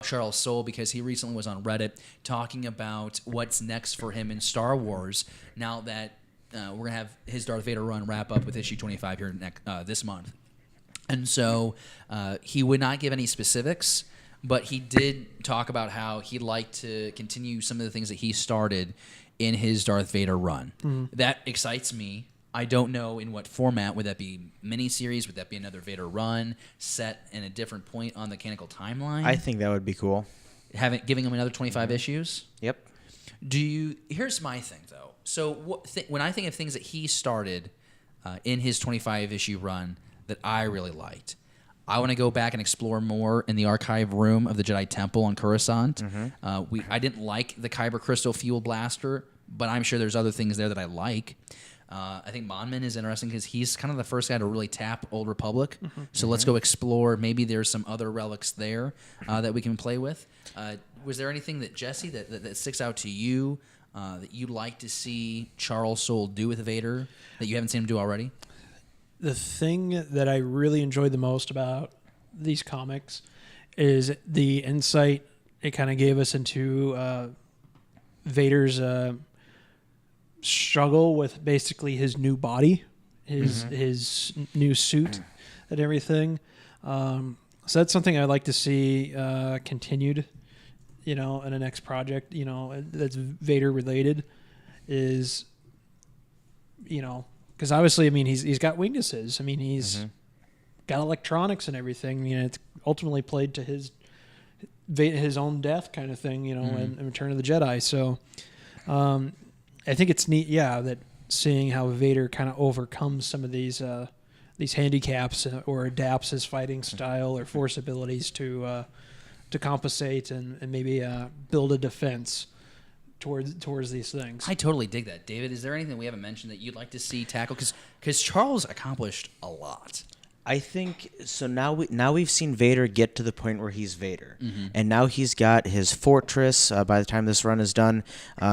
Charles Soule because he recently was on Reddit talking about what's next for him in Star Wars now that we're going to have his Darth Vader run wrap up with issue 25 here this month. And so he would not give any specifics, but he did talk about how he'd like to continue some of the things that he started in his Darth Vader run. That excites me. I don't know in what format. Would that be miniseries? Would that be another Vader run set in a different point on the canonical timeline? I think that would be cool. Giving him another 25 issues? Yep. Here's my thing, though. So when I think of things that he started in his 25-issue run that I really liked, I want to go back and explore more in the archive room of the Jedi Temple on Coruscant. I didn't like the Kyber Crystal Fuel Blaster, but I'm sure there's other things there that I like. I think Monman is interesting because he's kind of the first guy to really tap Old Republic. So let's go explore. Maybe there's some other relics there that we can play with. Was there anything that, Jesse, that sticks out to you that you'd like to see Charles Soule do with Vader that you haven't seen him do already? The thing that I really enjoyed the most about these comics is the insight it kind of gave us into Vader's struggle with basically his new body, his new suit and everything. So that's something I'd like to see continued, in the next project, that's Vader related is, because obviously, he's got weaknesses. He's got electronics and everything. It's ultimately played to his own death kind of thing, in Return of the Jedi. So I think it's neat, that seeing how Vader kind of overcomes some of these handicaps or adapts his fighting style or force abilities to compensate and maybe build a defense towards these things. I totally dig that. David, is there anything we haven't mentioned that you'd like to see tackled? Because Charles accomplished a lot. I think so. Now we've seen Vader get to the point where he's Vader, and now he's got his fortress. By the time this run is done,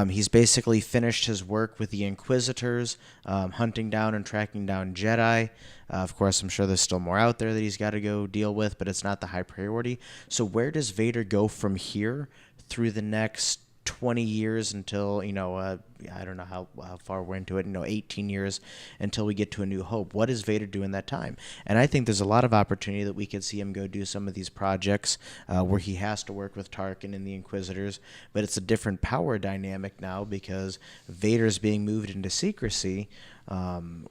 he's basically finished his work with the Inquisitors, hunting down and tracking down Jedi. Of course, I'm sure there's still more out there that he's got to go deal with, but it's not the high priority. So where does Vader go from here through the next 20 years until, I don't know how far we're into it, 18 years until we get to A New Hope? What does Vader do in that time? And I think there's a lot of opportunity that we could see him go do some of these projects where he has to work with Tarkin and the Inquisitors, but it's a different power dynamic now because Vader's being moved into secrecy, and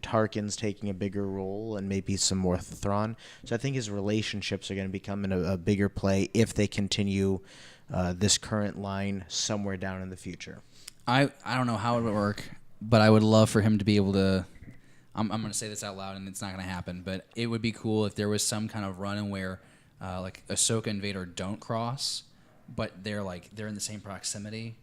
Tarkin's taking a bigger role and maybe some more Thrawn. So I think his relationships are going to become in a bigger play if they continue this current line somewhere down in the future. I don't know how it would work, but I would love for him to be able to. I'm going to say this out loud, and it's not going to happen. But it would be cool if there was some kind of run in where, like Ahsoka and Vader don't cross, but they're in the same proximity.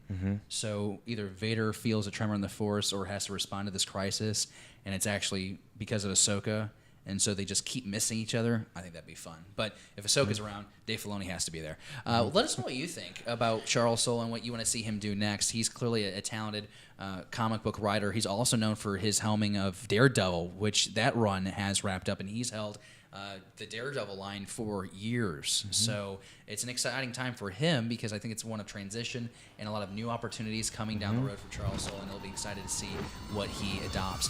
So either Vader feels a tremor in the Force or has to respond to this crisis, and it's actually because of Ahsoka. And so they just keep missing each other. I think that'd be fun. But if Ahsoka's around, Dave Filoni has to be there. Let us know what you think about Charles Soule and what you want to see him do next. He's clearly a talented comic book writer. He's also known for his helming of Daredevil, which that run has wrapped up, and he's held the Daredevil line for years. So it's an exciting time for him because I think it's one of transition and a lot of new opportunities coming down the road for Charles Soule, and he'll be excited to see what he adopts.